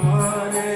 Hare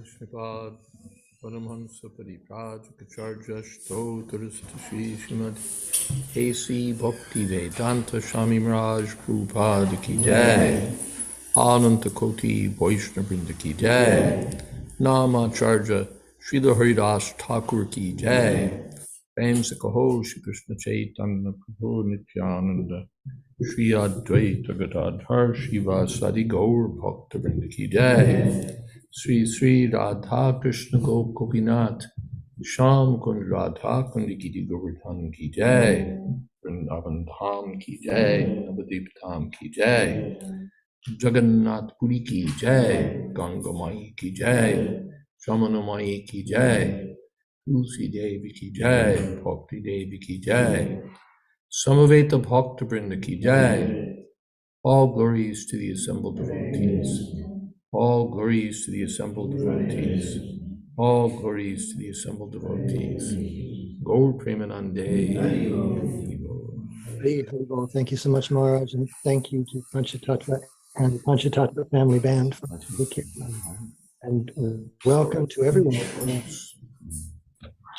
Sripad Paramahansa Paripradikacharya Stotarasta Shri Srimad A.C. Bhakti Vedanta Swami Maharaj Prabhupada Ki Jai, Ananta Koti Vaishnavrinda Ki Jai, Namacharya Srila Haridas Thakur Ki Jai, Prem Se Kaho Shri Krishna Chaitanya Prabhu Nityananda, Shri Advaita Gadadhar Shiva Sadi Gaur Bhakta Vrinda Ki Jai, Sri Sri Radha Krishna Gopinath Sham Kund Radha Kundi Giri Govardhan Ki Jai, Vrindavan Dham Ki Jai, Navadip Dham Ki Jai, Jagannath Puri Ki Jai, Ganga Mai Ki Jai, Shamana Mai Ki Jai, Tulsi Devi Ki Jai, Bhakti Devi Ki Jai, Samaveta Bhakta Vrinda Ki Jai. All glories to the assembled devotees. All glories to the assembled devotees. All glories to the assembled devotees. Gaur Premanande. Thank you so much, Maharaj, and thank you to Panchatattva and the Panchatattva family band for the kirtan. And welcome to everyone.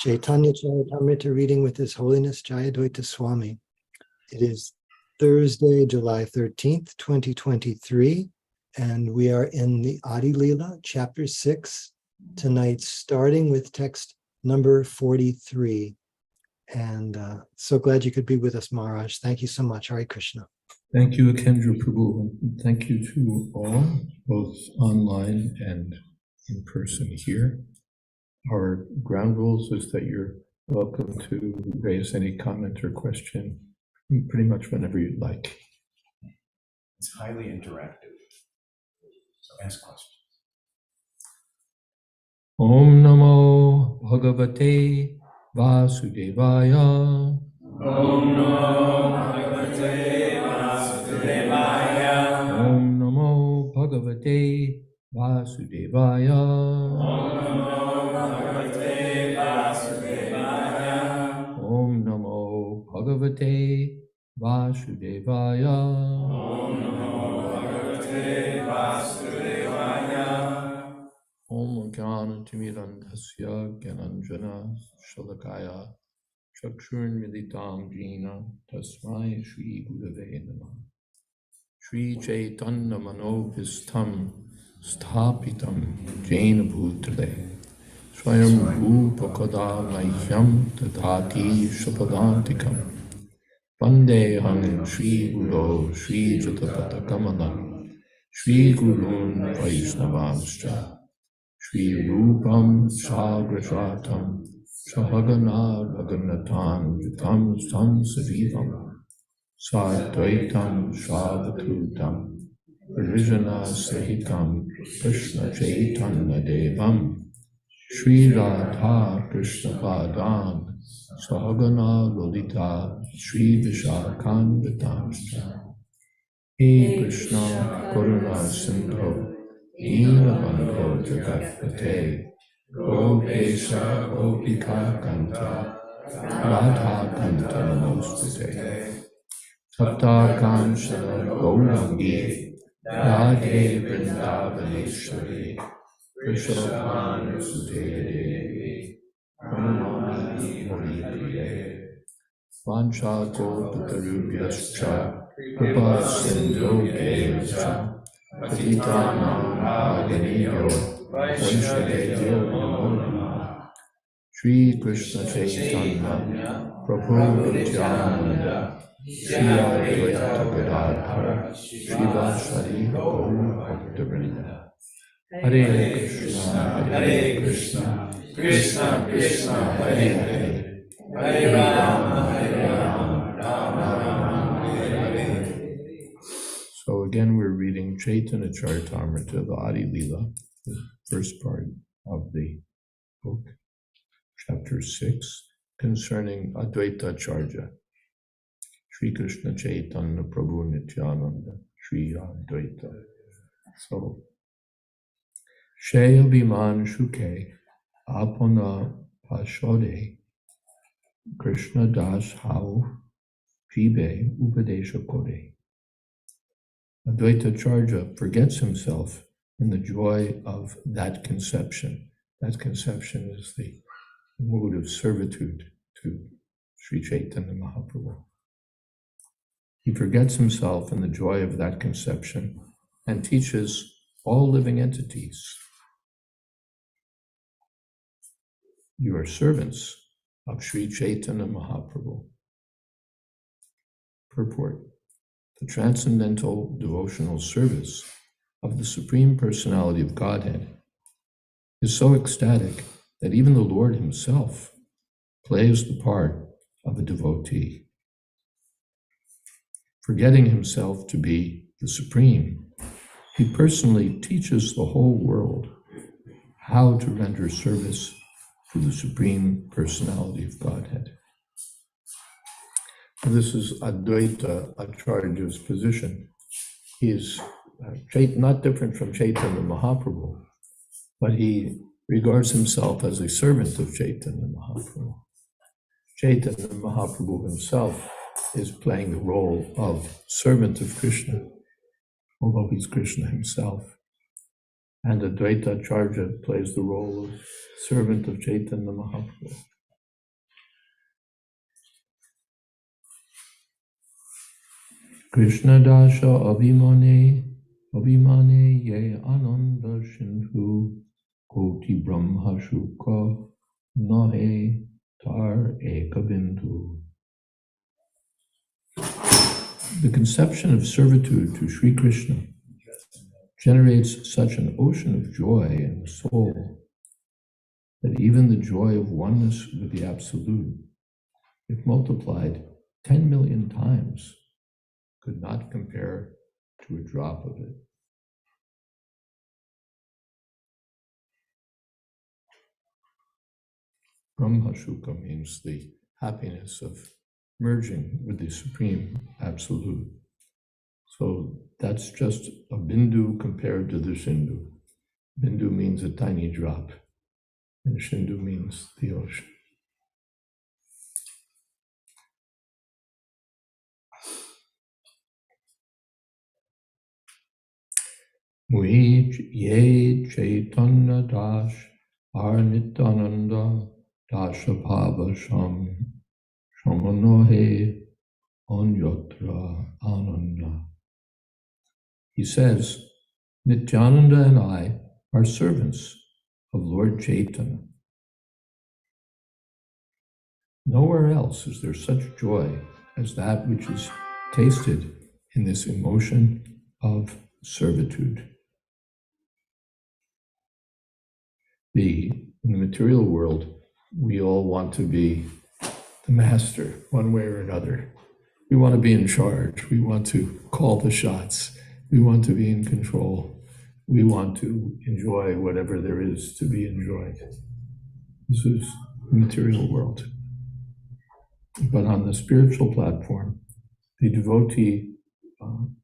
Caitanya Caritamrta reading with His Holiness Jayadvaita Swami. It is Thursday, July 13th, 2023, and we are in the Adi Leela, chapter 6, tonight, starting with text number 43. And so glad you could be with us, Maharaj. Thank you so much. Hare Krishna. Thank you, Akendra Prabhu. And thank you to all, both online and in person here. Our ground rules is that you're welcome to raise any comment or question pretty much whenever you'd like. It's highly interactive, so ask questions. Om Namo Bhagavate Vasudevaya. Om Namo Bhagavate Vasudevaya. Om Namo Bhagavate Vasudevaya. Om Namo Bhagavate Vasudevaya. Om Namo Bhagavate Vasudevaya. Om Namo Bhagavate Vasudevaya. Om Jnanatimidandhasya Gyananjana Shalakaya Chakshurn Militam Jina Tasmai Shri Gurave Namah. Shri Chaitanya Manovistam Sthapitam Jaina Bhutale Swayam Bhupakada Mahyam Tadhati Shapadantikam Vandeham Shri Guru Shri Jatapata Kamalam Shri Gurun Vaishnavamscha Shri Rupam Sagrashatam Sahagana Raghunathan Vitam Sam Savivam Sadvaitam Savatutam Rijana Sahitam Krishna Chaitanya Devam Shri Radha Krishna Padan Sahagana Lolita Shri Vishakhan Vitamscha. He Krishna Karuna Sindhu Deenabandho Jagatpate Gopesha Gopika Kanta Radha Kanta Namostate Sapta Kanshana Gaurangi Radhe Vrindavaneshwari Krishopan Sute Devi Pranamami Hari Priye Vancha Kopatarubhyascha Kripa Sindhu Devascha Patitanam Bhagavaniyo Vaishnaveyo Namo Namah. Shri Krishna Chaitanya Prabhu Nityananda Shri Advaita Gadadhara Srivasadi Gaura Bhaktavrinda. Hare Krishna, Hare Krishna, Krishna Krishna, Hare Hare, Hare Rama, Hare Rama, Rama Rama, Hare Hare. So again, we're reading Caitanya Caritamrta, the Adi Leela, the first part of the book, chapter 6, concerning Advaita Charja. Sri Krishna Chaitanya Prabhu Nityananda, Sri Advaita. So, Shaya Viman Shuke Apana Pashode Krishna Das Hau Jibe Upadesha Kode. Advaita Charja forgets himself in the joy of that conception. That conception is the mood of servitude to Sri Chaitanya Mahaprabhu. He forgets himself in the joy of that conception and teaches all living entities. You are servants of Sri Chaitanya Mahaprabhu. Purport: the transcendental devotional service of the Supreme Personality of Godhead is so ecstatic that even the Lord himself plays the part of a devotee. Forgetting himself to be the Supreme, he personally teaches the whole world how to render service to the Supreme Personality of Godhead. This is Advaita Acharya's position. He is not different from Chaitanya Mahaprabhu, but he regards himself as a servant of Chaitanya Mahaprabhu. Chaitanya Mahaprabhu himself is playing the role of servant of Krishna, although he's Krishna himself. And Advaita Acharya plays the role of servant of Chaitanya Mahaprabhu. Krishna Dasha Abhimane Ye Ananda Sindhu Koti Brahma Shuka Nahe Tar Ekabindhu. The conception of servitude to Sri Krishna generates such an ocean of joy in the soul that even the joy of oneness with the Absolute, if multiplied 10 million times, could not compare to a drop of it. Brahma Shuka means the happiness of merging with the Supreme Absolute. So that's just a bindu compared to the Sindhu. Bindu means a tiny drop, and Sindhu means the ocean. Mui ye Chaitanya dash Arnitananda Dashabhava Sham Shamanohe Anyotra Ananda. He says, Nityananda and I are servants of Lord Chaitanya. Nowhere else is there such joy as that which is tasted in this emotion of servitude. In the material world, we all want to be the master one way or another. We want to be in charge. We want to call the shots. We want to be in control. We want to enjoy whatever there is to be enjoyed. This is the material world. But on the spiritual platform, the devotee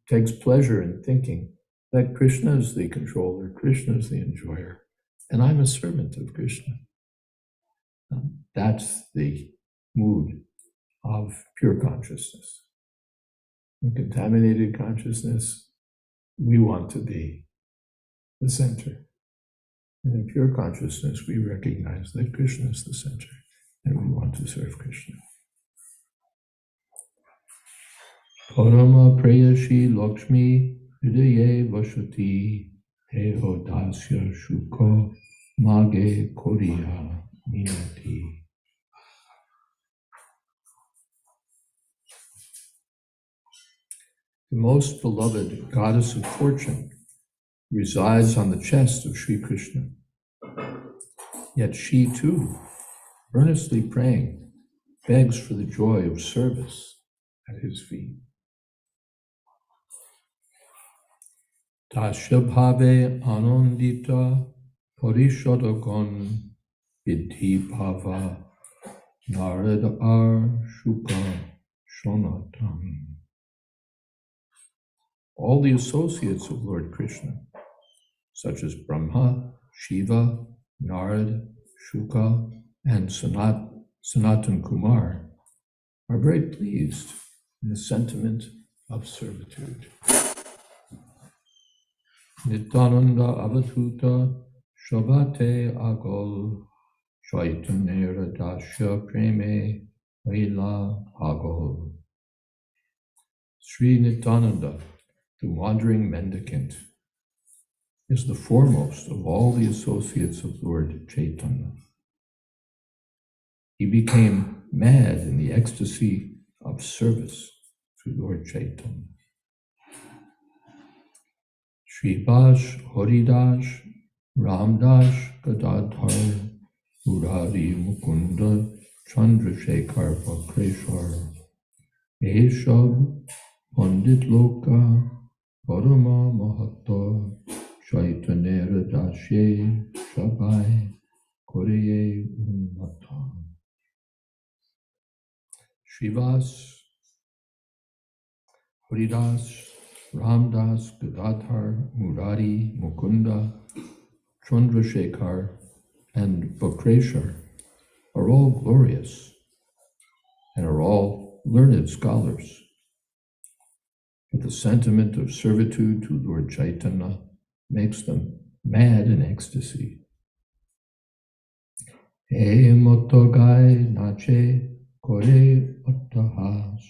takes pleasure in thinking that Krishna is the controller, Krishna is the enjoyer, and I'm a servant of Krishna. That's the mood of pure consciousness. In contaminated consciousness, we want to be the center. And in pure consciousness, we recognize that Krishna is the center, and we want to serve Krishna. Parama Preyashi Lakshmi Hridaye Vashati Teho Dasya Shuko Mage Koriya Minati. The most beloved goddess of fortune resides on the chest of Sri Krishna. Yet she too, earnestly praying, begs for the joy of service at his feet. Tasya bhave anandita parishodagon vidhi bhava narada ar shuka shonatam. All the associates of Lord Krishna, such as Brahma, Shiva, Narad, Shuka, and Sanatan Kumar, are very pleased in the sentiment of servitude. Nityananda Avadhuta Shabate Agol Chaitanera Dasya Preme Vaila Agol. Sri Nityananda, the wandering mendicant, is the foremost of all the associates of Lord Chaitanya. He became mad in the ecstasy of service to Lord Chaitanya. Srivas, Haridas, Ramdas, Gadadhar, Murari, Mukunda, Chandrasekhar, Vakreshwar, Eshab, Pandit Loka, Parama Mahatta, Chaitanera Dashe, Shabai, Koreye Ummata. Srivas, Haridas, Ramdas, Gadadhar, Murari, Mukunda, Chandrasekhar, and Bhakreshar are all glorious and are all learned scholars. But the sentiment of servitude to Lord Chaitanya makes them mad in ecstasy. He motogai nache kore attahas,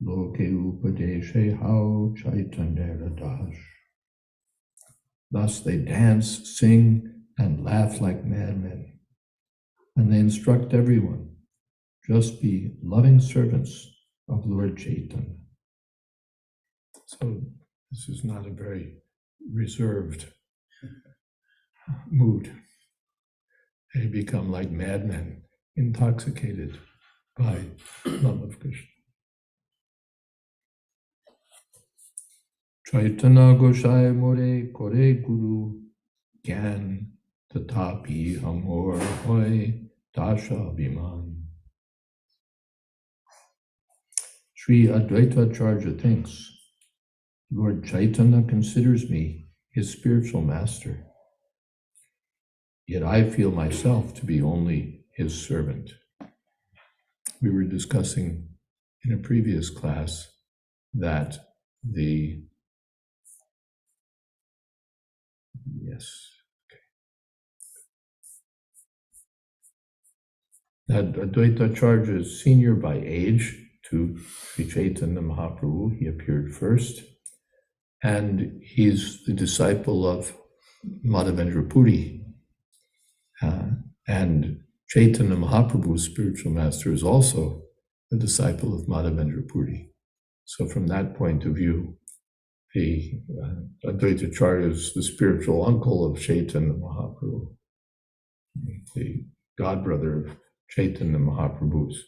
loke upadeshe hao Chaitanya das. Thus they dance, sing, and laugh like madmen, and they instruct everyone, just be loving servants of Lord Chaitanya. So this is not a very reserved mood. They become like madmen, intoxicated by love of Krishna. Chaitanya Goshai More Kore Guru Gyan Tatapi Amor Hoy Dasha Abhiman. Sri Advaita Acharya thinks, Lord Chaitanya considers me his spiritual master, yet I feel myself to be only his servant. We were discussing in a previous class that that Advaita Acharya is senior by age to Sri Chaitanya Mahaprabhu. He appeared first, and he's the disciple of Madhavendra Puri. And Chaitanya Mahaprabhu's spiritual master is also a disciple of Madhavendra Puri. So from that point of view, the Advaita Acharya is the spiritual uncle of Chaitanya Mahaprabhu, the godbrother of Chaitanya Mahaprabhu's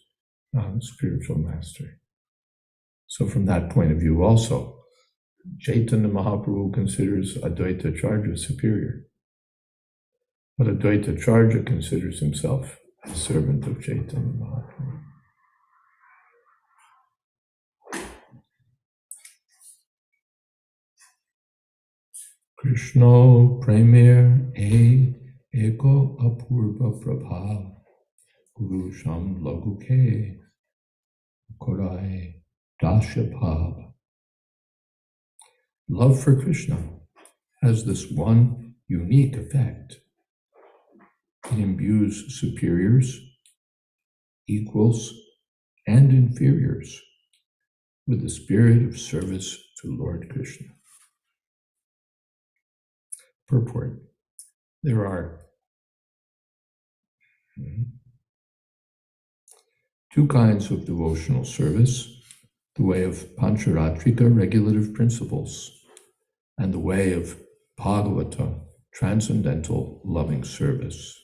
spiritual master. So from that point of view also, Chaitanya Mahaprabhu considers Advaita Acharya superior. But Advaita Acharya considers himself a servant of Chaitanya Mahaprabhu. Krishna Premier Eko Apurva Prabha Guru Sham Laguke Korai Dashyabhav. Love for Krishna has this one unique effect. It imbues superiors, equals, and inferiors with the spirit of service to Lord Krishna. Purport. There are two kinds of devotional service, the way of Pancharatrika regulative principles, and the way of Bhagavata, transcendental loving service.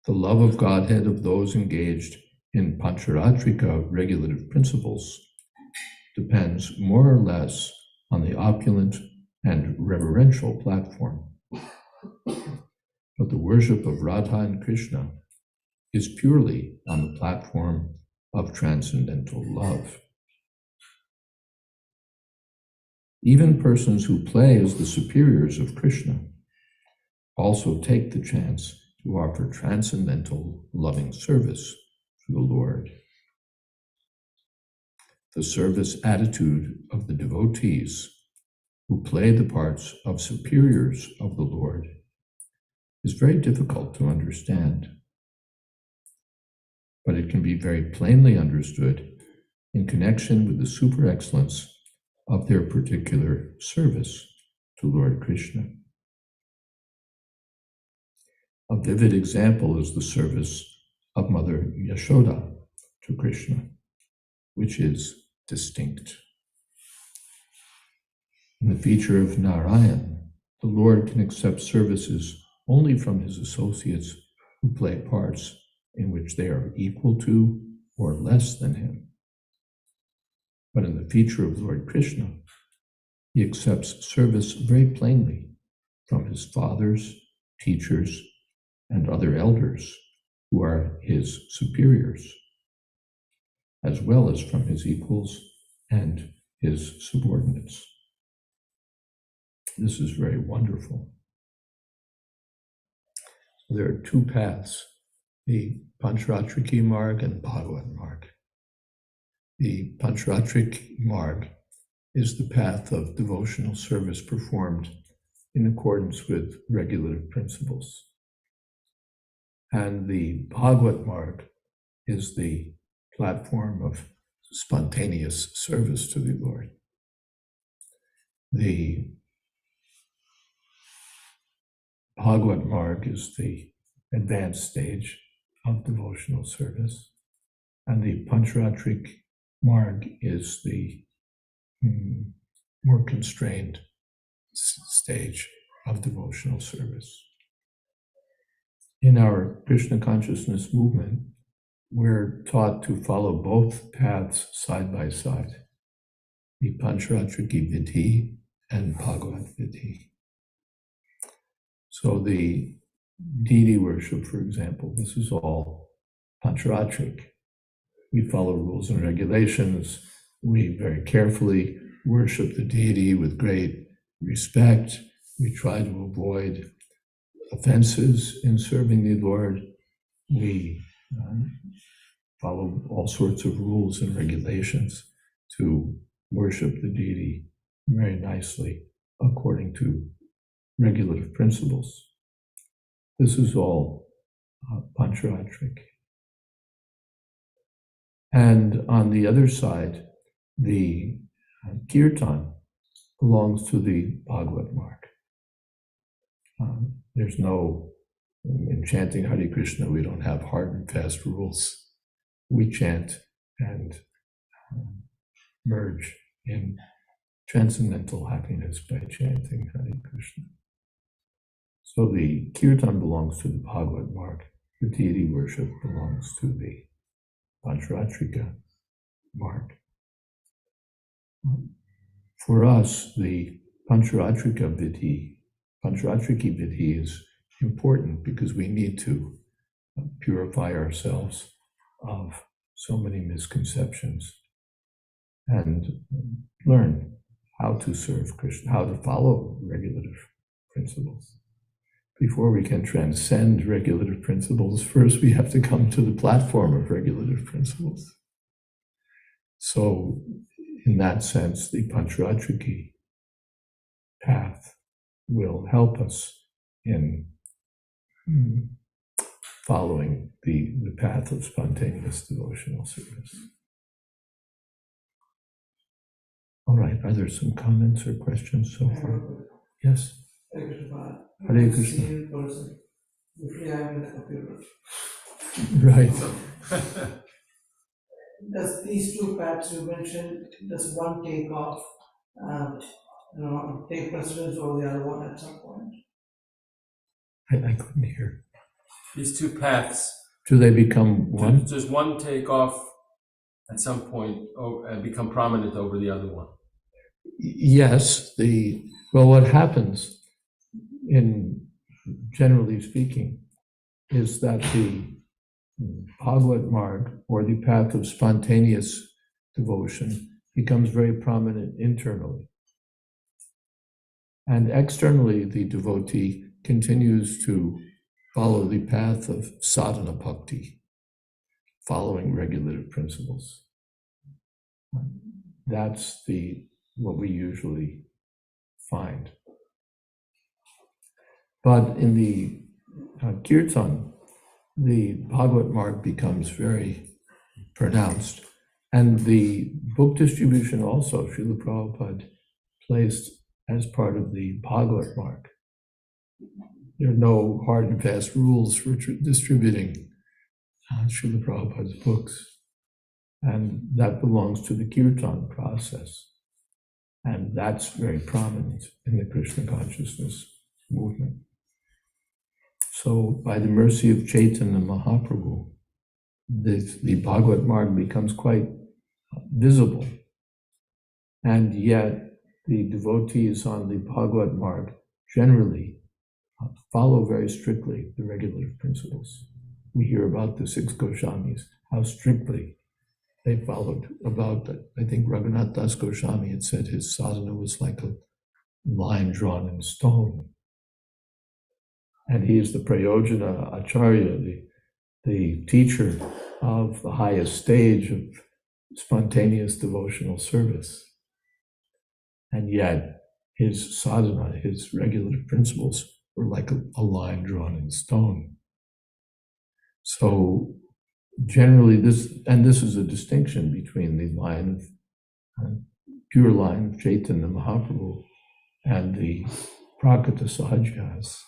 The love of Godhead of those engaged in Pancharatrika regulative principles depends more or less on the opulent and reverential platform. But the worship of Radha and Krishna is purely on the platform of transcendental love. Even persons who play as the superiors of Krishna also take the chance to offer transcendental loving service to the Lord. The service attitude of the devotees who play the parts of superiors of the Lord is very difficult to understand, but it can be very plainly understood in connection with the super excellence of their particular service to Lord Krishna. A vivid example is the service of Mother Yashoda to Krishna, which is distinct. In the feature of Narayan, the Lord can accept services only from his associates who play parts in which they are equal to or less than him. But in the feature of Lord Krishna, he accepts service very plainly from his fathers, teachers, and other elders who are his superiors. as well as from his equals and his subordinates. This is very wonderful. There are two paths, the Pancharatriki Marg and Bhagavad Marg. The Pancharatric Marg is the path of devotional service performed in accordance with regulative principles. And the Bhagavad Marg is the platform of spontaneous service to the Lord. The Bhagavad Marg is the advanced stage of devotional service, and the Pancharatric Marg is the more constrained stage of devotional service. In our Krishna consciousness movement, we're taught to follow both paths side by side, the Pancharatriki Vidhi and Bhagavad Vidhi. So the deity worship, for example, this is all Pancharatric. We follow rules and regulations. We very carefully worship the deity with great respect. We try to avoid offenses in serving the Lord. We follow all sorts of rules and regulations to worship the deity very nicely according to regulative principles. This is all Pancharatric. And on the other side, the Kirtan belongs to the Bhagavad Marg. There's no, in chanting Hare Krishna, we don't have hard and fast rules. We chant and merge in transcendental happiness by chanting Hare Krishna. So the Kirtan belongs to the Bhagavad Marg. The deity worship belongs to the Pancharatrika Marg. For us, the Pancharatriki Vidhi is important because we need to purify ourselves of so many misconceptions and learn how to serve Krishna, how to follow regulative principles. Before we can transcend regulative principles, first we have to come to the platform of regulative principles. So in that sense, the Pancharatriki path will help us in following the path of spontaneous devotional service. All right, are there some comments or questions so far? Yes? Hare Krishna. Right. Does these two paths you mentioned, does one take off, take precedence over the other one at some point? I couldn't hear. These two paths, Do they become one? does one take off at some point and become prominent over the other one? Yes. What happens, in generally speaking, is that the Bhagavad Marg, or the path of spontaneous devotion, becomes very prominent internally. And externally, the devotee continues to follow the path of sadhana bhakti, following regulative principles. That's what we usually find. But in the Kirtan, the Bhagavad Marg becomes very pronounced. And the book distribution also, Srila Prabhupada placed as part of the Bhagavad Marg. There are no hard and fast rules for distributing Srila Prabhupada's books. And that belongs to the Kirtan process. And that's very prominent in the Krishna consciousness movement. So by the mercy of Chaitanya Mahaprabhu, the Bhagavad Marg becomes quite visible. And yet the devotees on the Bhagavad Marg generally follow very strictly the regulative principles. We hear about the 6 Goswamis, how strictly they followed about, I think Raghunath Das Goswami had said his sadhana was like a line drawn in stone. And he is the Prayojana Acharya, the teacher of the highest stage of spontaneous devotional service. And yet his sadhana, his regulative principles were like a line drawn in stone. So generally this is a distinction between the line of pure line of Chaitanya Mahaprabhu and the Prakata Sahajas,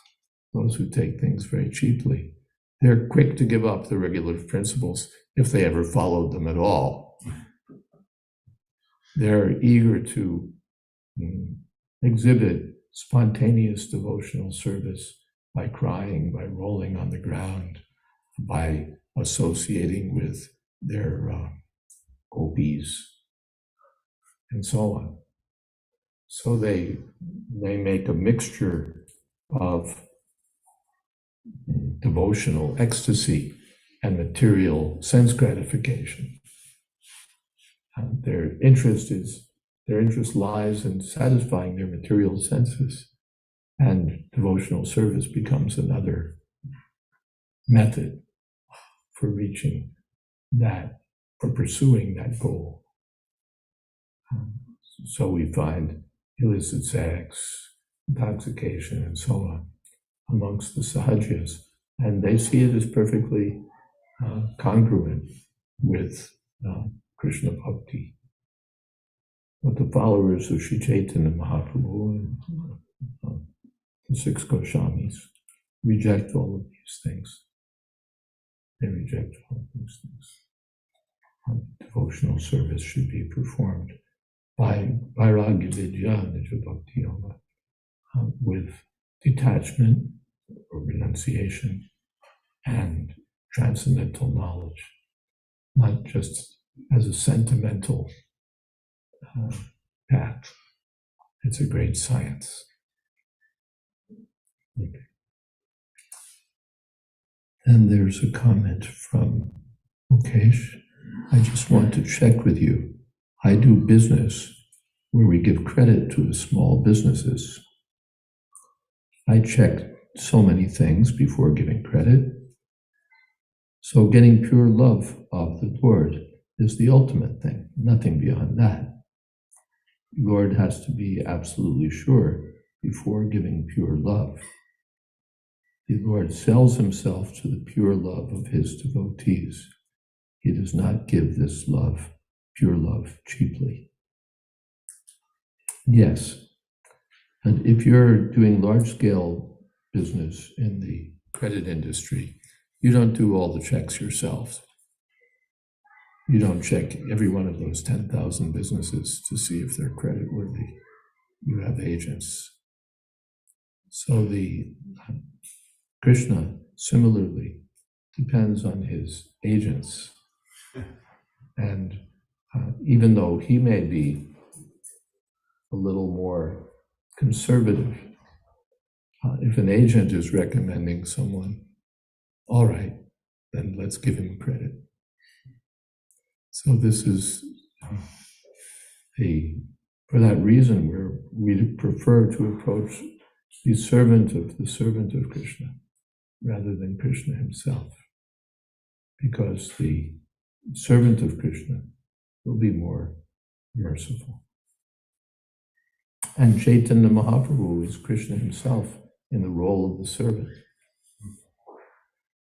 those who take things very cheaply. They're quick to give up the regulative principles if they ever followed them at all. They're eager to exhibit spontaneous devotional service by crying, by rolling on the ground, by associating with their gopis, and so on. So they make a mixture of devotional ecstasy and material sense gratification. And their interest lies in satisfying their material senses, and devotional service becomes another method for reaching that, for pursuing that goal. So we find illicit sex, intoxication, and so on amongst the Sahajas, and they see it as perfectly congruent with Krishna Bhakti. But the followers of Sri Chaitanya Mahaprabhu and the six Goswamis reject all of these things. They reject all of these things. Devotional service should be performed by Vairagya Vidya Nija Bhakti Yoga with detachment or renunciation and transcendental knowledge, not just as a sentimental path. It's a great science. Okay. And there's a comment from Mukesh. I just want to check with you. I do business where we give credit to the small businesses. I check so many things before giving credit. So getting pure love of the Lord is the ultimate thing, nothing beyond that. The Lord has to be absolutely sure before giving pure love. The Lord sells himself to the pure love of his devotees. He does not give this love, pure love, cheaply. Yes, and if you're doing large-scale business in the credit industry, you don't do all the checks yourself. You don't check every one of those 10,000 businesses to see if they're creditworthy. You have agents. So the Krishna similarly depends on his agents. And even though he may be a little more conservative, if an agent is recommending someone, all right, then let's give him credit. So this is for that reason where we prefer to approach the servant of Krishna rather than Krishna himself, because the servant of Krishna will be more merciful. And Chaitanya Mahaprabhu is Krishna himself in the role of the servant.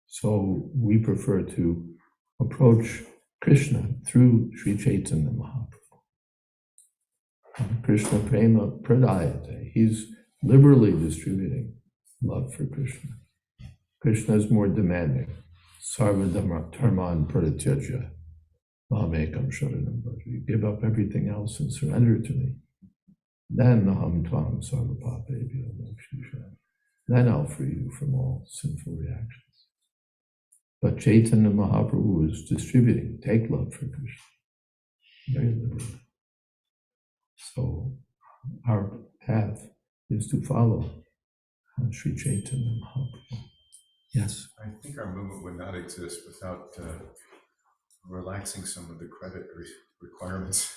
So we prefer to approach Krishna through Sri Chaitanya Mahaprabhu. Krishna Prema Pradayate. He's liberally distributing love for Krishna. Krishna is more demanding. Sarva dharman parityajya mamekam sharanam bhaja. Give up everything else and surrender to me. Then aham tvam sarva papebhyo mokshisha. Then I'll free you from all sinful reactions. But Chaitanya Mahaprabhu is distributing, take love for Krishna. Very liberally. So our path is to follow Sri Chaitanya Mahaprabhu. Yes? I think our movement would not exist without relaxing some of the credit requirements.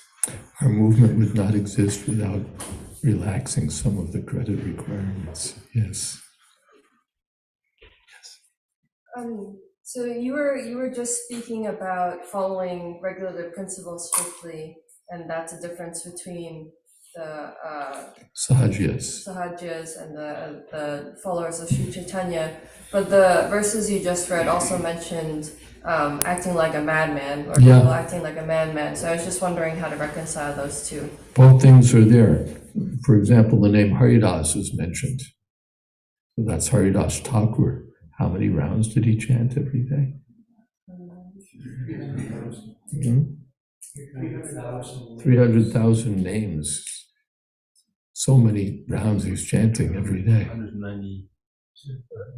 Our movement would not exist without relaxing some of the credit requirements. Yes. So you were just speaking about following regulative principles strictly, and that's a difference between the Sahajas and the followers of Sri Chaitanya. But the verses you just read also mentioned acting like a madman, or people acting like a madman. So I was just wondering how to reconcile those two. Both things are there. For example, the name Haridas is mentioned. So that's Haridas Thakur. How many rounds did he chant every day? 300,000 names. So many rounds he's chanting every day.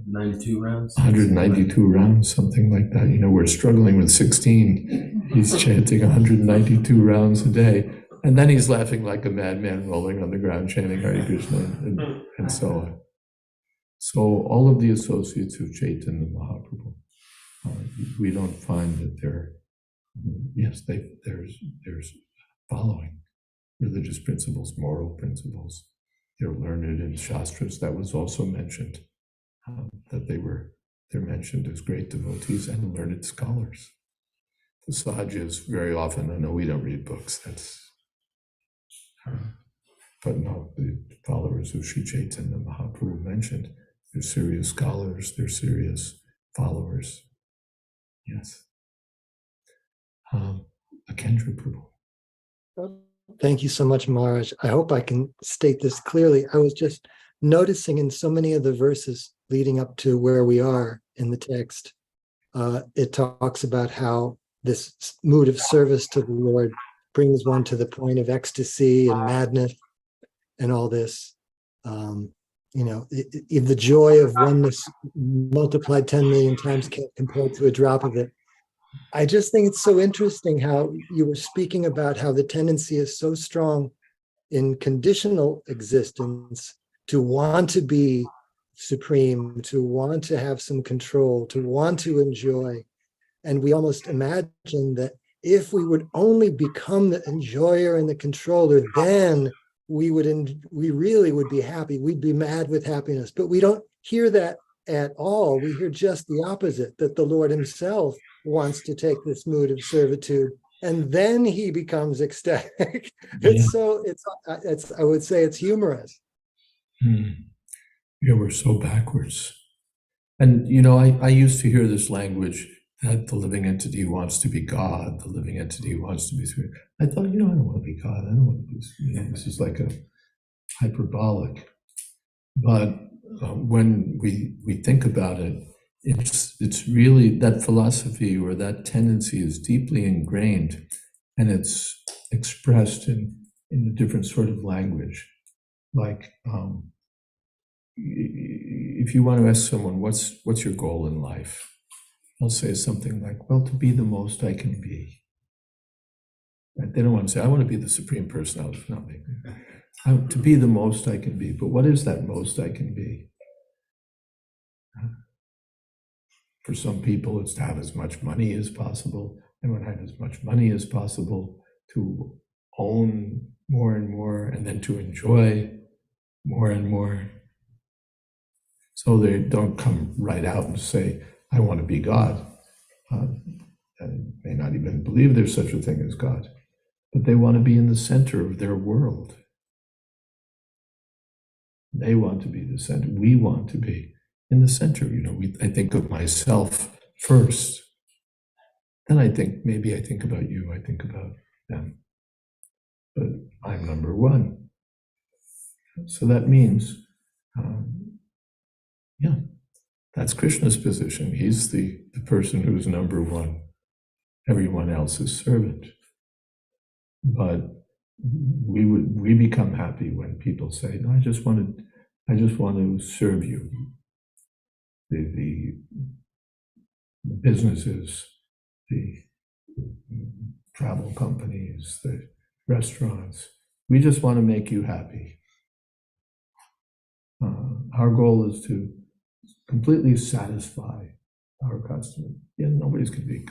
92 rounds? 192 rounds, something like that. You know, we're struggling with 16. He's chanting 192 rounds a day. And then he's laughing like a madman, rolling on the ground, chanting Hare Krishna, and so on. So all of the associates of Chaitanya Mahaprabhu, we don't find that there's following religious principles, moral principles. They're learned in Shastras. That was also mentioned, that they're mentioned as great devotees and learned scholars. The Sahajas very often, no, we don't read books. But no, the followers of Sri Chaitanya Mahaprabhu mentioned, they're serious scholars, they're serious followers. Yes. Akendra Prabhu. Thank you so much, Maharaj. I hope I can state this clearly. I was just noticing in so many of the verses leading up to where we are in the text, it talks about how this mood of service to the Lord brings one to the point of ecstasy and madness and all this. The joy of oneness multiplied 10 million times compared to a drop of it. I just think it's so interesting how you were speaking about how the tendency is so strong in conditional existence to want to be supreme, to want to have some control, to want to enjoy. And we almost imagine that if we would only become the enjoyer and the controller, then we really would be happy. We'd be mad with happiness. But we don't hear that at all. We hear just the opposite, that the Lord himself wants to take this mood of servitude, and then he becomes ecstatic. It's I would say it's humorous. Yeah, we're so backwards. And, I used to hear this language that the living entity wants to be God, the living entity wants to be spirit. I thought, I don't want to be God. I don't want to be, this is like a hyperbolic. But when we think about it, it's really that philosophy or that tendency is deeply ingrained, and it's expressed in a different sort of language. Like, if you want to ask someone, what's your goal in life? They'll say something like, well, to be the most I can be. Right? They don't want to say, I want to be the supreme personality. Not me. To be the most I can be. But what is that most I can be? For some people, it's to have as much money as possible. And when I have as much money as possible, to own more and more, and then to enjoy more and more. So they don't come right out and say, I want to be God. And may not even believe there's such a thing as God. But they want to be in the center of their world. They want to be the center. We want to be in the center. I think of myself first. Then I think about you, I think about them. But I'm number one. So that means, that's Krishna's position. He's the person who's number one. Everyone else is servant. But we become happy when people say, no, I just want to serve you. The businesses, the travel companies, the restaurants, we just want to make you happy. Our goal is to completely satisfy our customer. Yeah, nobody's going to be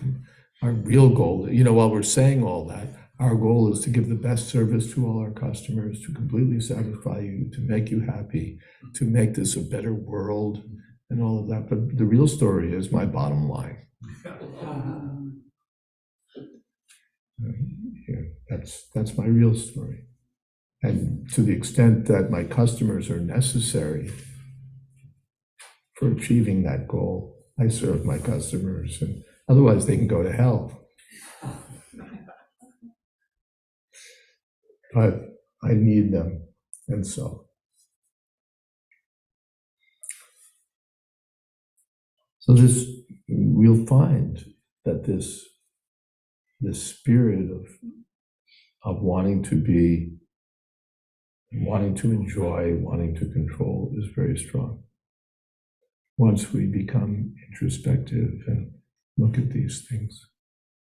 Our real goal, while we're saying all that, our goal is to give the best service to all our customers, to completely satisfy you, to make you happy, to make this a better world, and all of that. But the real story is my bottom line. That's my real story. And to the extent that my customers are necessary for achieving that goal, I serve my customers, and otherwise they can go to hell. But I need them, and so this, we'll find that this spirit of wanting to be, wanting to enjoy, wanting to control is very strong. Once we become introspective and look at these things,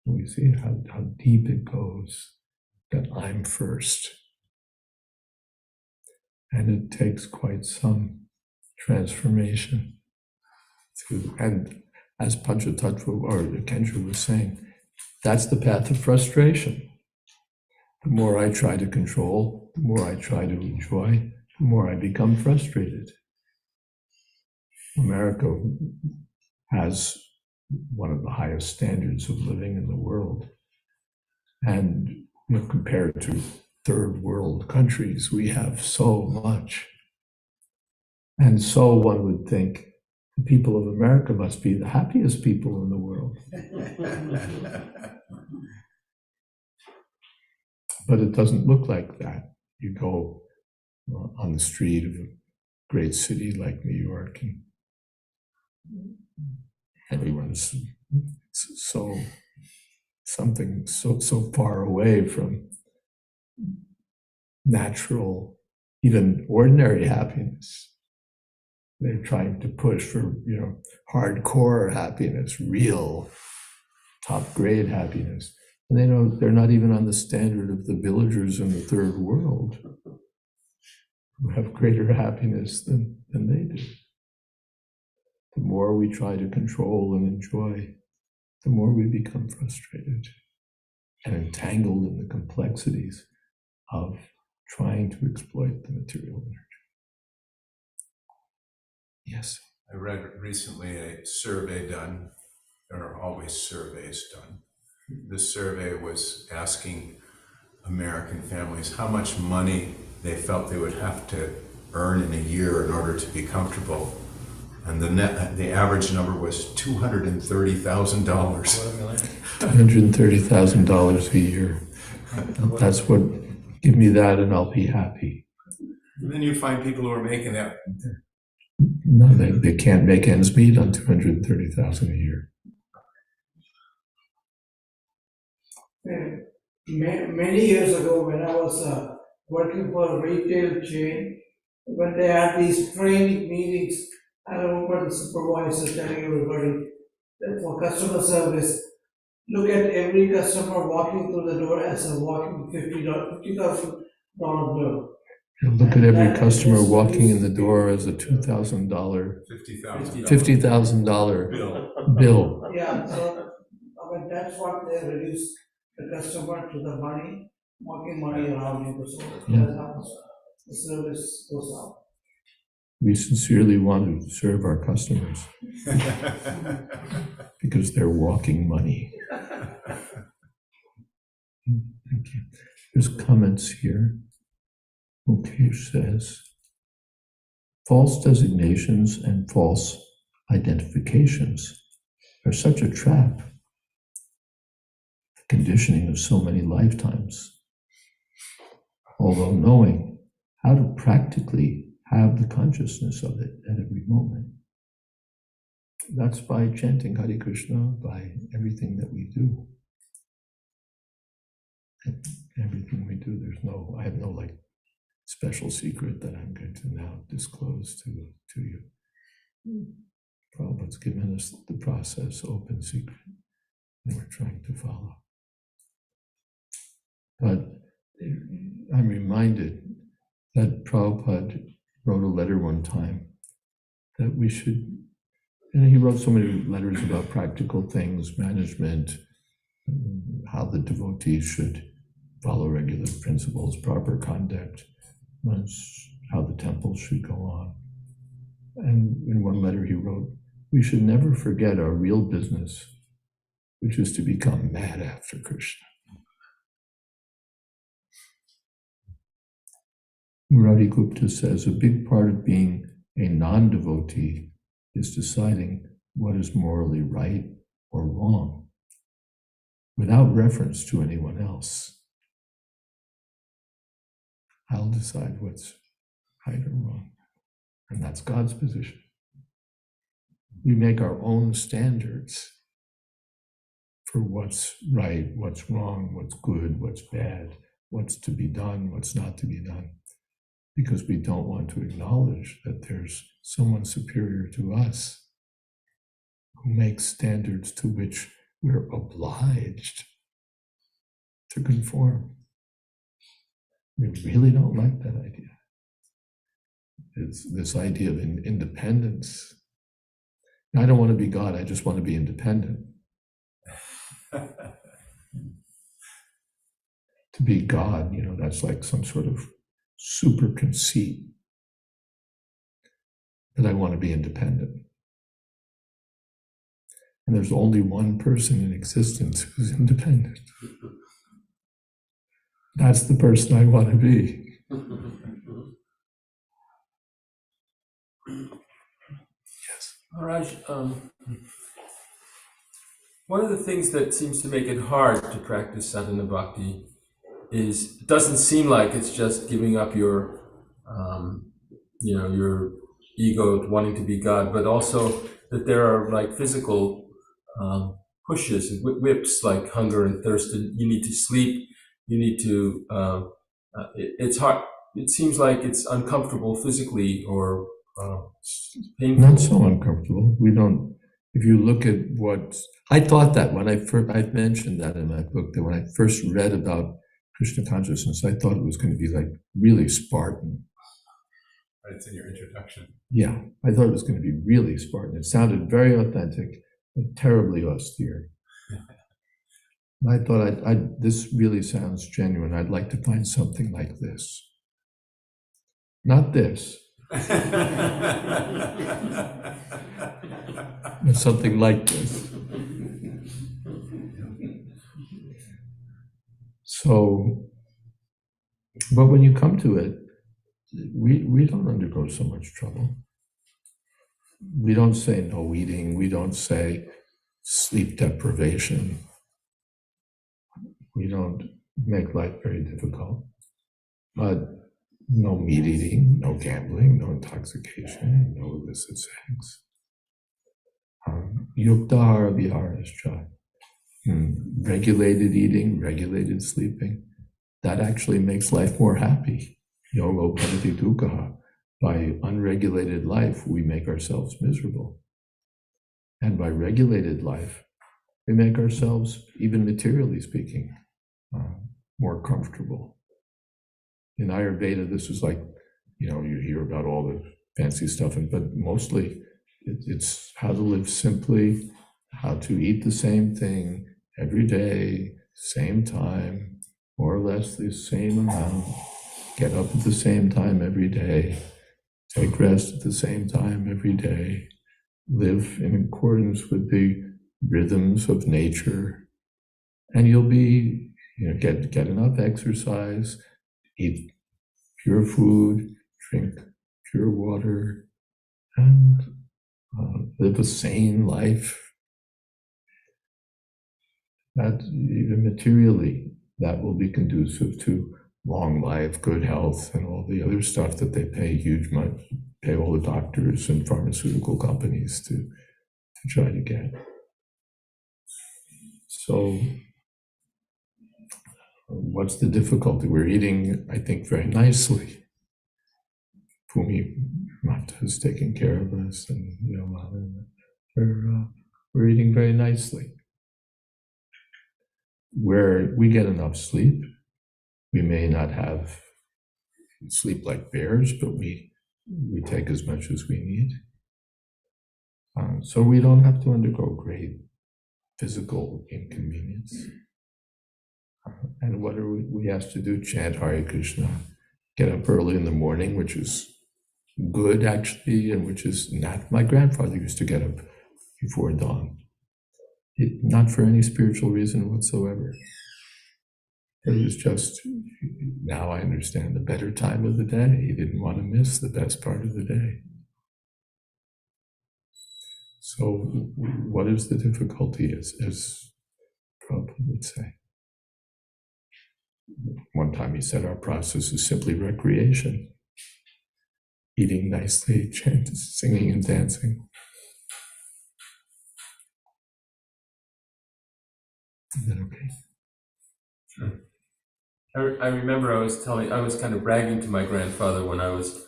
we see how deep it goes, that I'm first. And it takes quite some transformation to, and as Panchatattva or Kendra was saying, that's the path of frustration. The more I try to control, the more I try to enjoy, the more I become frustrated. America has one of the highest standards of living in the world. And compared to third world countries, we have so much. And so one would think the people of America must be the happiest people in the world. But it doesn't look like that. You go on the street of a great city like New York, and everyone's so far away from natural, even ordinary happiness. They're trying to push for, hardcore happiness, real top grade happiness. And they know they're not even on the standard of the villagers in the third world who have greater happiness than they do. The more we try to control and enjoy, the more we become frustrated and entangled in the complexities of trying to exploit the material energy. Yes. I read recently a survey done. There are always surveys done. This survey was asking American families how much money they felt they would have to earn in a year in order to be comfortable. And the average number was $230,000. $230,000 a year. That's what, give me that and I'll be happy. And then you find people who are making that. No, they can't make ends meet on $230,000 a year. Many years ago, when I was working for a retail chain, when they had these training meetings, I remember the supervisor telling everybody that for customer service, look at every customer walking through the door as a walking $50,000 bill. And look at every customer walking in the door as a $2,000, $50,000 bill. Yeah, so that's what they reduce the customer to the money, walking money around you. So that's how the service goes out. We sincerely want to serve our customers because they're walking money. Thank you. There's comments here. Mukesh says, false designations and false identifications are such a trap. The conditioning of so many lifetimes. Although knowing how to practically have the consciousness of it at every moment. That's by chanting Hare Krishna, by everything that we do. And everything we do, I have no special secret that I'm going to now disclose to you. Prabhupada's given us the process, open secret, and we're trying to follow. But I'm reminded that Prabhupada wrote a letter one time that we should, he wrote so many letters about practical things, management, how the devotees should follow regular principles, proper conduct, how the temple should go on. And in one letter he wrote, we should never forget our real business, which is to become mad after Krishna. Murari Gupta says a big part of being a non-devotee is deciding what is morally right or wrong without reference to anyone else. I'll decide what's right or wrong. And that's God's position. We make our own standards for what's right, what's wrong, what's good, what's bad, what's to be done, what's not to be done, because we don't want to acknowledge that there's someone superior to us who makes standards to which we're obliged to conform. We really don't like that idea. It's this idea of independence. I don't want to be God, I just want to be independent. To be God, that's like some sort of super conceit. But I want to be independent. And there's only one person in existence who's independent. That's the person I want to be. Yes. Maharaj, one of the things that seems to make it hard to practice sadhana bhakti is it doesn't seem like it's just giving up your ego wanting to be God, but also that there are like physical pushes and whips like hunger and thirst, and you need to sleep, you need to, it's hard, it seems like it's uncomfortable physically or painful. Not so uncomfortable. If you look at what, I thought that when I mentioned that in my book, that when I first read about Krishna consciousness, I thought it was going to be like really Spartan. Right, it's in your introduction. Yeah, I thought it was going to be really Spartan. It sounded very authentic, but terribly austere. And I thought, this really sounds genuine. I'd like to find something like this. Not this, but something like this. So, but when you come to it, we don't undergo so much trouble. We don't say no eating. We don't say sleep deprivation. We don't make life very difficult. But no meat eating, no gambling, no intoxication, no illicit sex. Yuktahara viharascha. Regulated eating, regulated sleeping. That actually makes life more happy. Yogo bhavati dukkha. By unregulated life, we make ourselves miserable. And by regulated life, we make ourselves, even materially speaking, more comfortable. In Ayurveda, this is like, you hear about all the fancy stuff, but mostly it's how to live simply, how to eat the same thing every day, same time, more or less the same amount, get up at the same time every day, take rest at the same time every day, live in accordance with the rhythms of nature, and you'll be, get enough exercise, eat pure food, drink pure water, and live a sane life. That even materially, that will be conducive to long life, good health, and all the other stuff that they pay huge money, pay all the doctors and pharmaceutical companies to try to get. So, what's the difficulty? We're eating, I think, very nicely. Bhumi Mata is taking care of us, and we're eating very nicely. Where we get enough sleep, we may not have sleep like bears, but we take as much as we need. So we don't have to undergo great physical inconvenience. And what are we asked to do? Chant Hare Krishna, get up early in the morning, which is good actually, and which is not. My grandfather used to get up before dawn, not for any spiritual reason whatsoever. It was just, now I understand, the better time of the day. He didn't want to miss the best part of the day. So what is the difficulty, as Prabhupada would say? One time he said our process is simply recreation. Eating nicely, chanting, singing and dancing. Is that okay? Sure. I remember I was kind of bragging to my grandfather when I was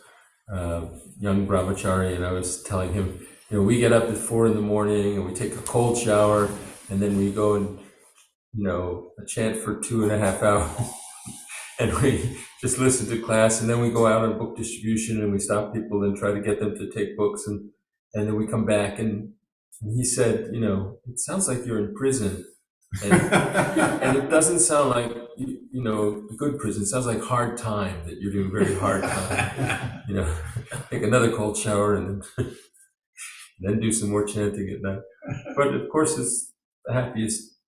young brahmachari, and I was telling him, we get up at 4 a.m. and we take a cold shower, and then we go and, chant for 2.5 hours, and we just listen to class, and then we go out on book distribution, and we stop people and try to get them to take books, and then we come back, and he said, it sounds like you're in prison. And it doesn't sound like, a good prison. It sounds like hard time, that you're doing very hard time. Take another cold shower and then do some more chanting at night. But of course, it's the happiest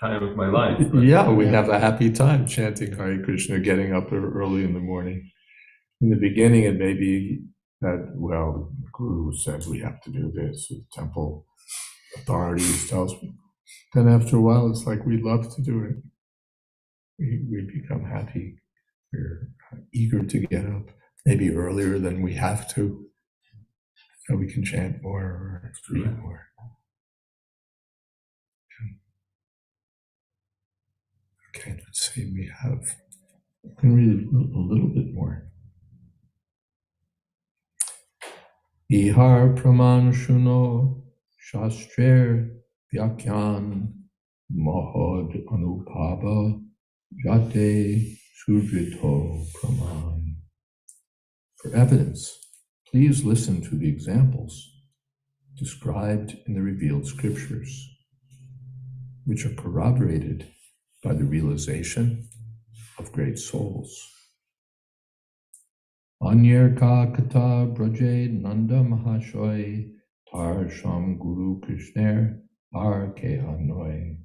time of my life. Yeah, we have a happy time chanting Hare Krishna, getting up early in the morning. In the beginning, it may be that, well, the Guru said we have to do this, the temple authorities tell us. Then after a while, it's like we love to do it. We become happy. We're eager to get up, maybe earlier than we have to, so we can chant more or read more. Okay, let's see. I can read a little bit more. Ihar praman shuno shastrer vyakyan mahod anupava jate sujito praman. For evidence, please listen to the examples described in the revealed scriptures, which are corroborated by the realization of great souls. Anyer ka kata braje nanda mahashoy tar sham guru krishner ar ke hanoi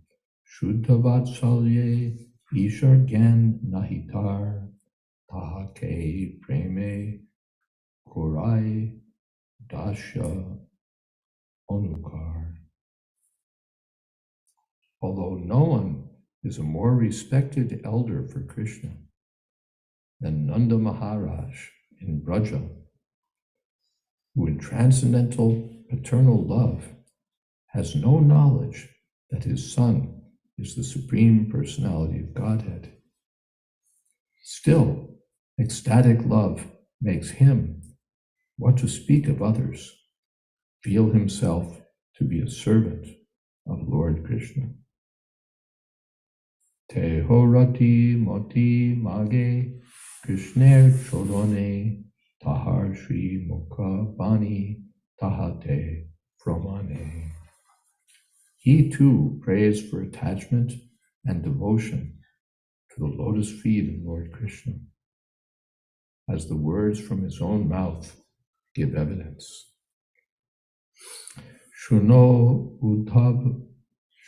shuddhavat salye ishar gyan nahitar taha ke preme korai dasya onukar. Although no one is a more respected elder for Krishna than Nanda Maharaj in Braja, who in transcendental paternal love has no knowledge that his son is the Supreme Personality of Godhead. Still, ecstatic love makes him, what to speak of others, feel himself to be a servant of Lord Krishna. Te horati moti mage Krishner chodone tahar shri mukha bani tahate pramane. He too prays for attachment and devotion to the lotus feet of Lord Krishna, as the words from his own mouth give evidence. Shuno Uddhav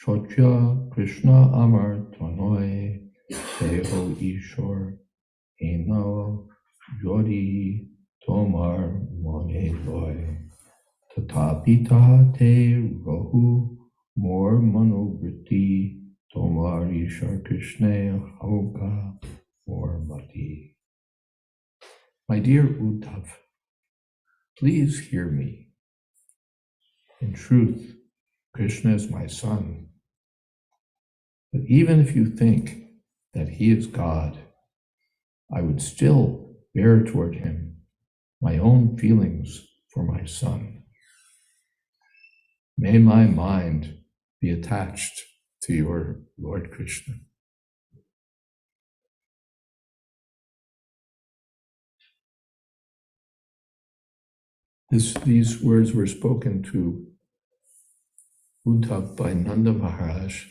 Shotya Krishna Amar Tanoi Deho Ishor Eno Yodi Tomar Mone Loy Tatapita Te Rohu Mor Manovriti Tomar Ishar Krishna Hauka Mor Mati. My dear Uddhav, please hear me. In truth, Krishna is my son. But even if you think that he is God, I would still bear toward him my own feelings for my son. May my mind be attached to your Lord Krishna. These words were spoken to Uddhav by Nanda Maharaj.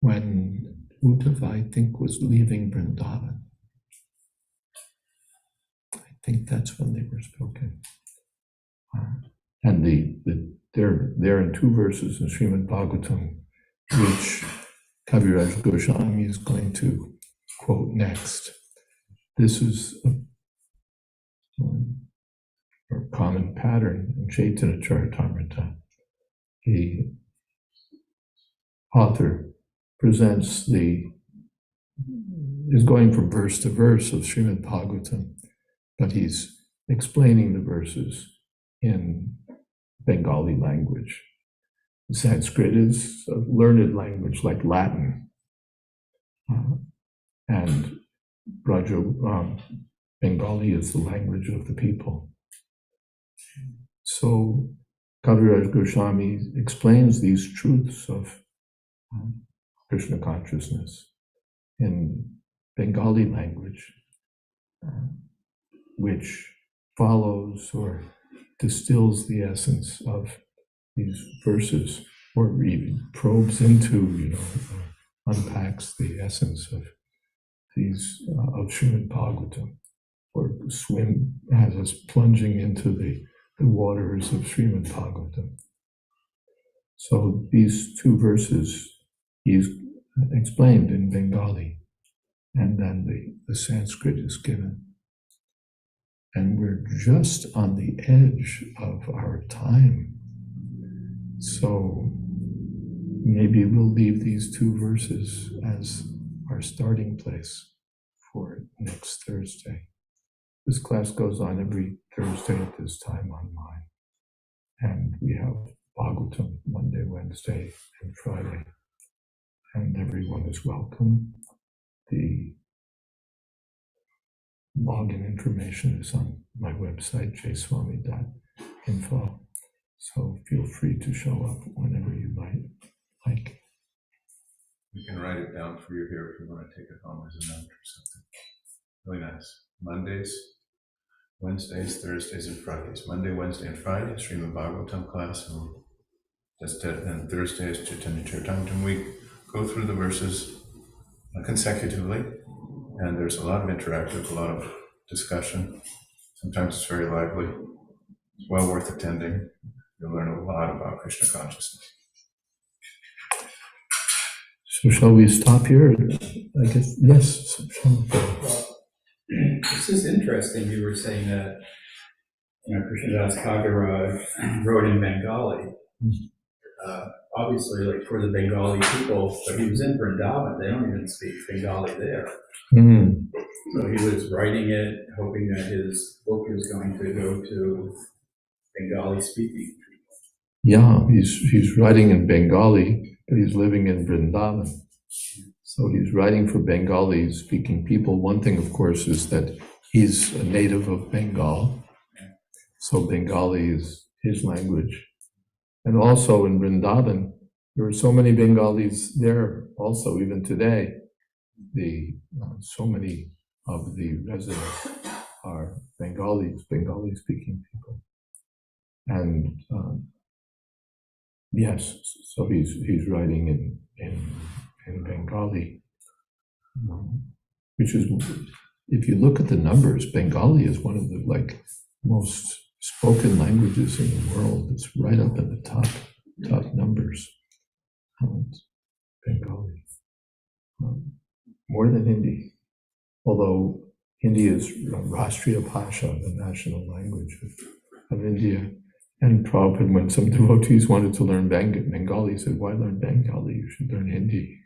When Uddhav, I think, was leaving Vrindavan. I think that's when they were spoken. And they're in two verses in Srimad Bhagavatam, which Kaviraj Goswami is going to quote next. This is a common pattern in Chaitanya Caritamrta. The author presents is going from verse to verse of Srimad Bhagavatam, but he's explaining the verses in Bengali language. Sanskrit is a learned language like Latin, and Bengali is the language of the people. So Kaviraj Goswami explains these truths of Krishna consciousness in Bengali language, which follows or distills the essence of these verses, or even probes into, unpacks the essence of these of Srimad Bhagavatam, or has us plunging into the waters of Srimad Bhagavatam. So these two verses he's explained in Bengali, and then the Sanskrit is given. And we're just on the edge of our time. So maybe we'll leave these two verses as our starting place for next Thursday. This class goes on every Thursday at this time online. And we have Bhagavatam Monday, Wednesday, and Friday. And everyone is welcome. The login information is on my website, jswami.info. So feel free to show up whenever you might like. You can write it down for you here if you want to take it home as a note or something. Really nice. Mondays, Wednesdays, Thursdays, and Fridays. Monday, Wednesday, and Friday, Srimad Bhagavatam class, and Thursday is Chaitanya Caritamrta. We go through the verses consecutively, and there's a lot of interactive, a lot of discussion. Sometimes it's very lively. It's well worth attending. You'll learn a lot about Krishna consciousness. So shall we stop here? I guess, yes. This is interesting. You were saying that, Krishnadas Kaviraj wrote in Bengali. Obviously, like for the Bengali people, but he was in Vrindavan. They don't even speak Bengali there. Mm. So he was writing it, hoping that his book is going to go to Bengali-speaking people. Yeah, he's writing in Bengali, but he's living in Vrindavan. So he's writing for Bengali-speaking people. One thing, of course, is that he's a native of Bengal. So Bengali is his language. And also in Vrindavan, there are so many Bengalis there also, even today. So many of the residents are Bengali-speaking people. And yes, so he's writing in Bengali, which is, if you look at the numbers, Bengali is one of the most spoken languages in the world. It's right up in the top numbers. Bengali, more than Hindi, although Hindi is Rashtriya Bhasha, the national language of India. And Prabhupada, when some devotees wanted to learn Bengali, said, "Why learn Bengali? You should learn Hindi."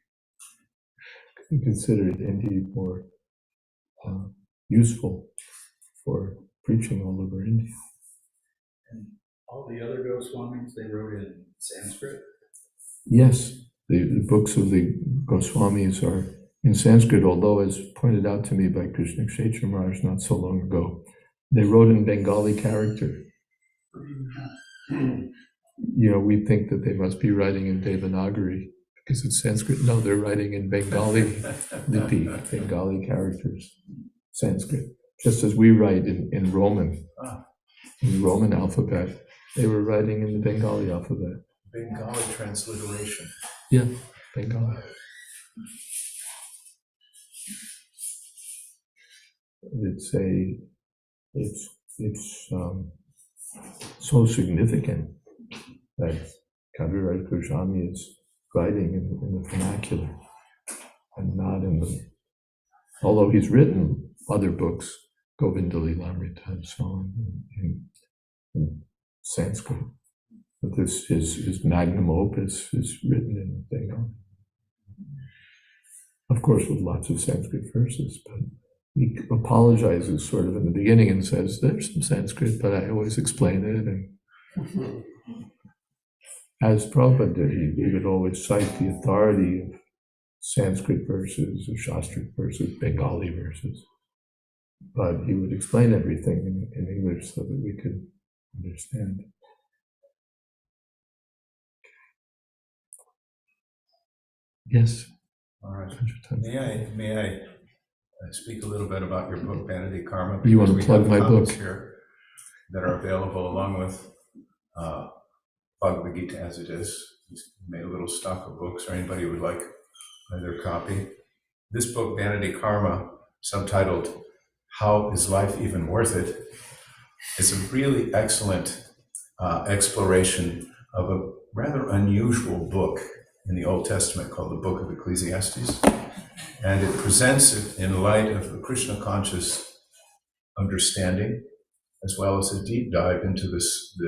He considered Hindi more useful for preaching all over India. And all the other Goswamis, they wrote in Sanskrit? Yes, the books of the Goswamis are in Sanskrit, although, as pointed out to me by Krishna Caitanya not so long ago, they wrote in Bengali character. We think that they must be writing in Devanagari because it's Sanskrit. No, they're writing in Bengali lipi, Bengali characters, Sanskrit, just as we write in Roman alphabet. They were writing in the Bengali alphabet. Bengali transliteration. Yeah, Bengali. It's so significant that Jayadvaita Swami is writing in the vernacular and not in the, although he's written other books, Govinda Lilamrita and so on, in Sanskrit. But this, his magnum opus is written in Bengali. Of course, with lots of Sanskrit verses, but he apologizes sort of in the beginning and says, there's some Sanskrit, but I always explain it. And as Prabhupada did, he would always cite the authority of Sanskrit verses, or Shastric verses, Bengali verses. But he would explain everything in English so that we could understand. Yes. All right. May I speak a little bit about your book, Vanity Karma? You want to plug my book here that are available along with Bhagavad Gita as it is. He's made a little stock of books, or anybody who would like another copy. This book, Vanity Karma, subtitled How is Life Even Worth It, is a really excellent exploration of a rather unusual book in the Old Testament called the Book of Ecclesiastes. And it presents it in light of the Krishna conscious understanding, as well as a deep dive into the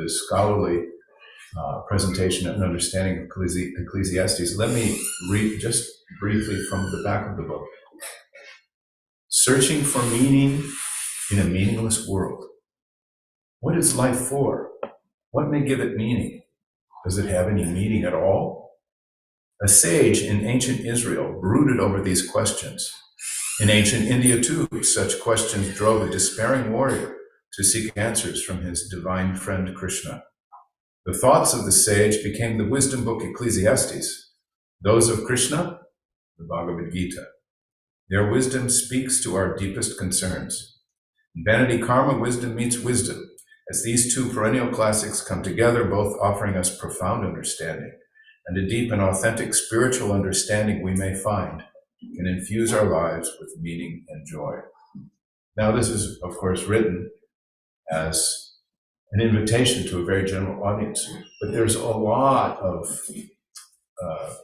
scholarly presentation and understanding of Ecclesiastes. Let me read just briefly from the back of the book. Searching for meaning in a meaningless world. What is life for? What may give it meaning? Does it have any meaning at all? A sage in ancient Israel brooded over these questions. In ancient India, too, such questions drove a despairing warrior to seek answers from his divine friend Krishna. The thoughts of the sage became the wisdom book Ecclesiastes. Those of Krishna, the Bhagavad Gita. Their wisdom speaks to our deepest concerns. In Vanity Karma, wisdom meets wisdom, as these two perennial classics come together, both offering us profound understanding and a deep and authentic spiritual understanding we may find can infuse our lives with meaning and joy. Now, this is, of course, written as an invitation to a very general audience, but there's a lot of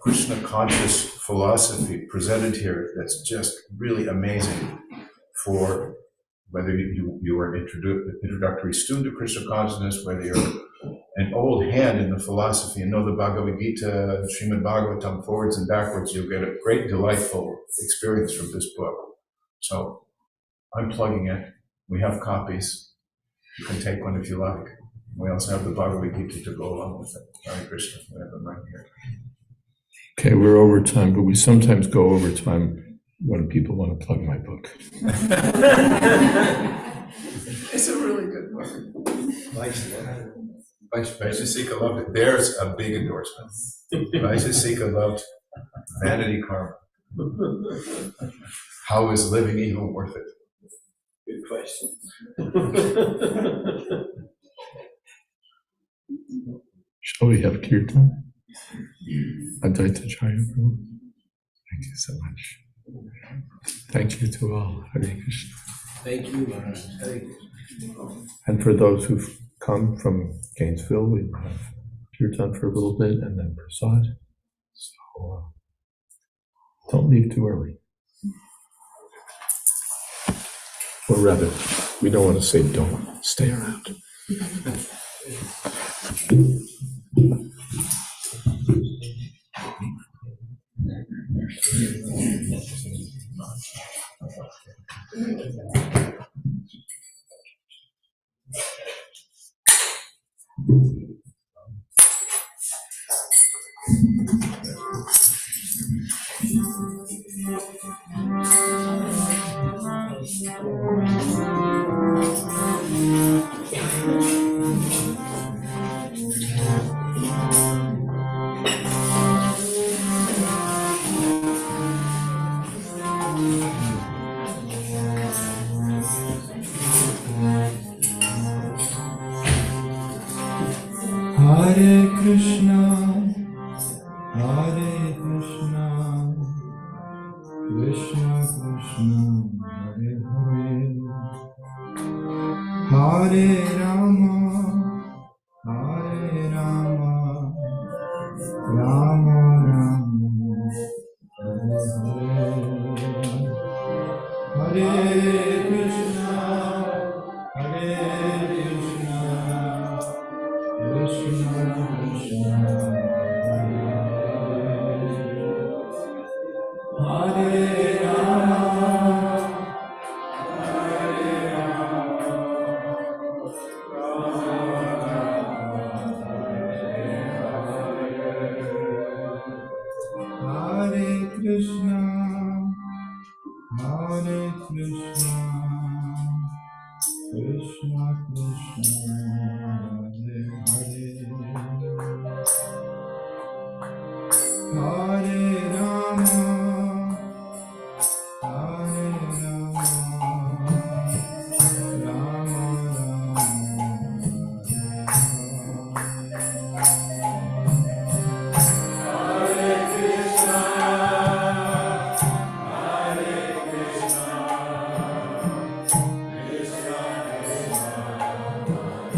Krishna conscious philosophy presented here that's just really amazing for whether you are an introductory student of Krishna consciousness, whether you're an old hand in the philosophy and know the Bhagavad Gita, Srimad Bhagavatam forwards and backwards, you'll get a great, delightful experience from this book. So I'm plugging it. We have copies. You can take one if you like. We also have the Bhagavad Gita to go along with it. Hare Krishna. We have them right here. Okay, we're over time, but we sometimes go over time when people want to plug my book. It's a really good book. Vaishesika loved it. There's a big endorsement. Vaishesika loved Vanity Karma. How is living even worth it? Good question. Shall we have kirtan? Advaita Chaya Prabhu. Thank you so much. Thank you to all. Hare Krishna. Thank you, Maharaj. Hare Krishna. And for those who've come from Gainesville, we have kirtan for a little bit and then prasad. So don't leave too early. Or rather, we don't want to say don't. Stay around. Hare Krishna, Hare Krishna, Krishna Krishna, Hare Hare, Hare Rama, Hare Rama, Rama Rama, Hare Hare, Hare Krishna, Hare Krishna, Krishna Krishna, Hare Rama, Hare Hare Krishna, Hare Krishna, Krishna Krishna, Hare Hare, Hare Rama, Hare Rama, Rama Rama, Hare Krishna, Hare Krishna, Krishna Krishna,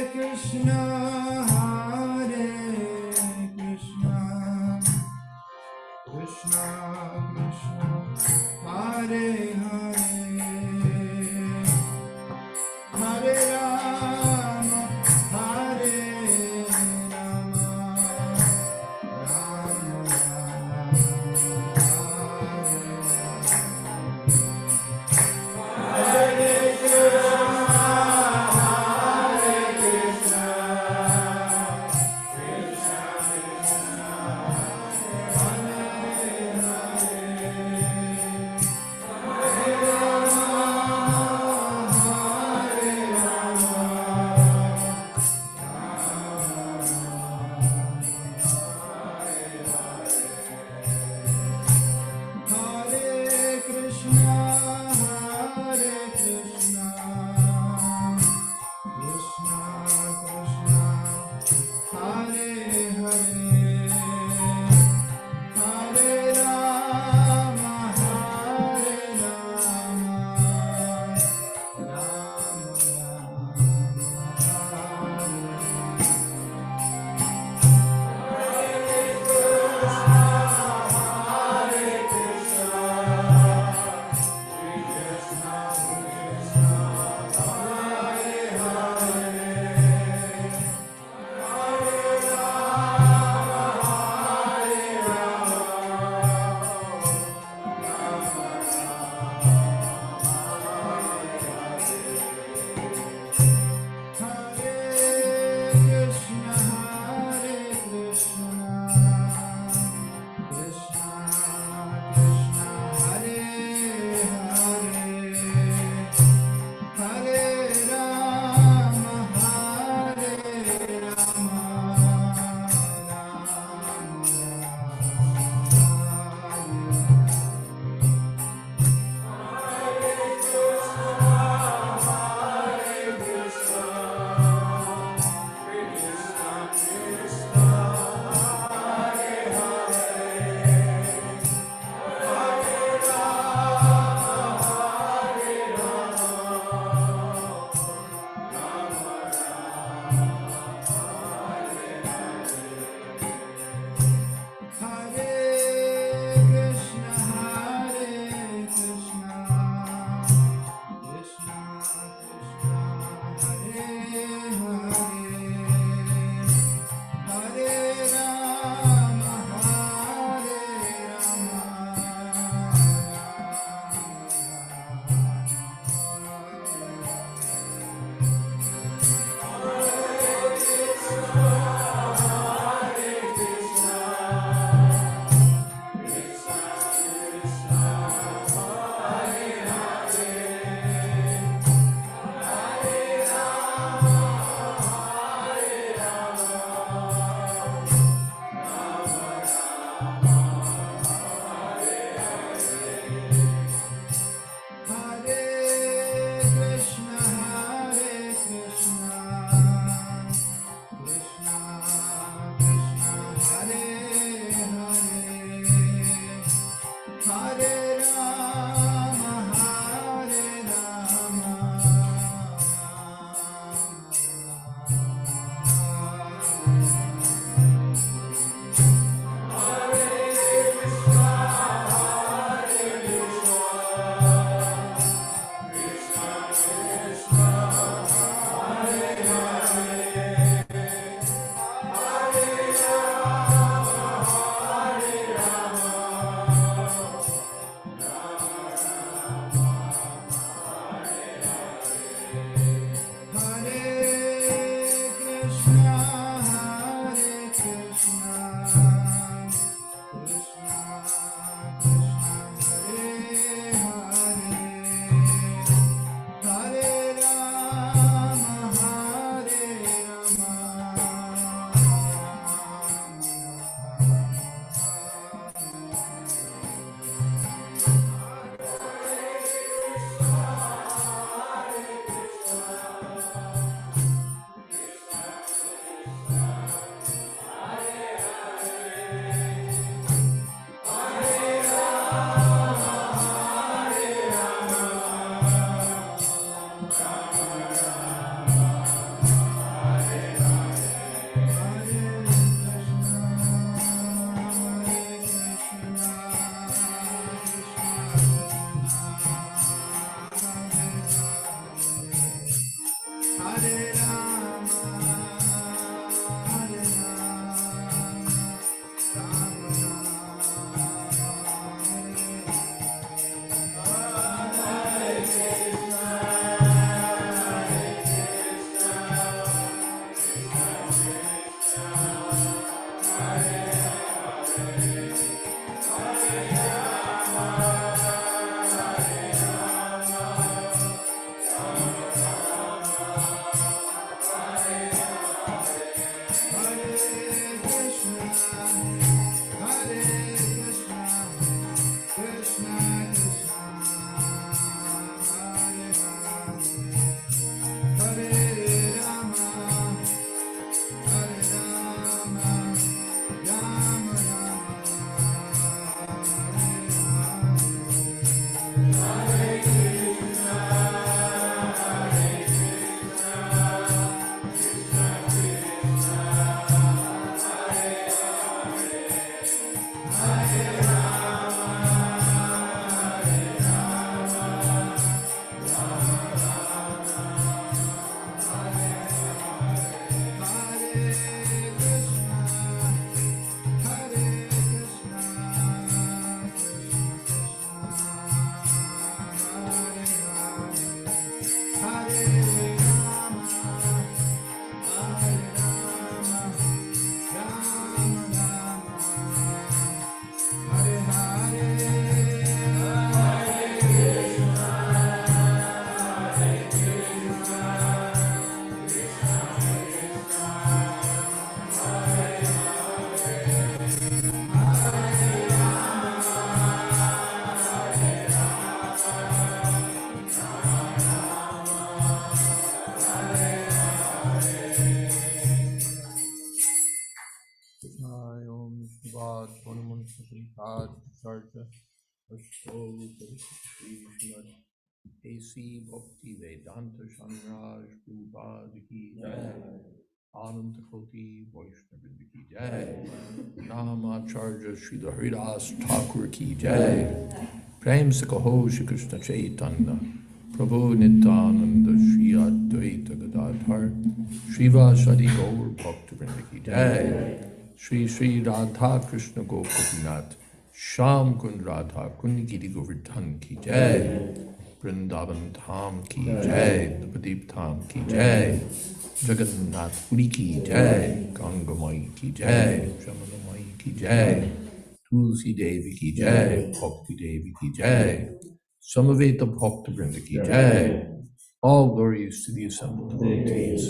Krishna, Hare Krishna, Krishna Krishna, Hare Hare, Hare Rama, Hare Rama, Rama Rama, Hare Om Shivad Hanuman Prad Charja Ashto Srimad AC Bhakti Vedanta Shamraj Prabhupada Ki Jai Anand Koti Vaishnav Ki Jai Namacharya Srila Haridas Thakur Ki Jai Prem Sakaho Shri Krishna Chaitanya Prabhu Nityananda Shri Advaita Gadadhar Srivasadi Gaur Bhaktivinoda Ki Jai Shri Shri Radha Krishna Gopinath Sham Kund Radha Kund Giri Govardhan Ki Jai Vrindavan Dham Ki Jai Napadeep Dham Ki Jai Jagannath Puri Ki Jai Gangamai Ki Jai Jamunamai Ki Jai Tulsi Devi Ki Jai Bhakti Devi Ki Jai Samaveta Bhakta Vrinda Ki Jai. All glories to the assembled devotees.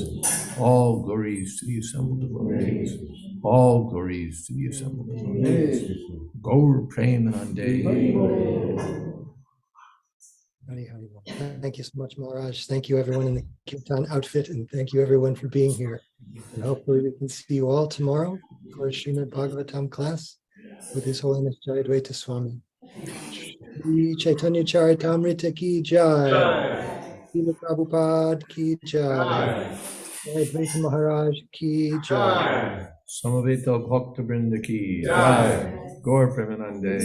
All glories to the assembled devotees. All glories to the assembled devotees. Gaur Premanande. Hari Hari Bol. Thank you so much, Maharaj. Thank you, everyone in the Kirtan outfit, and thank you, everyone, for being here. And hopefully, we can see you all tomorrow for a Srimad Bhagavatam class with His Holiness Jayadvaita Swami. Shri Caitanya Charitamrta ki jai. Srila Prabhupada ki jai. Jayadvaita Maharaj ki jai. Samaveta Bhakta Vrinda Ki Jai. Gaur Premanande.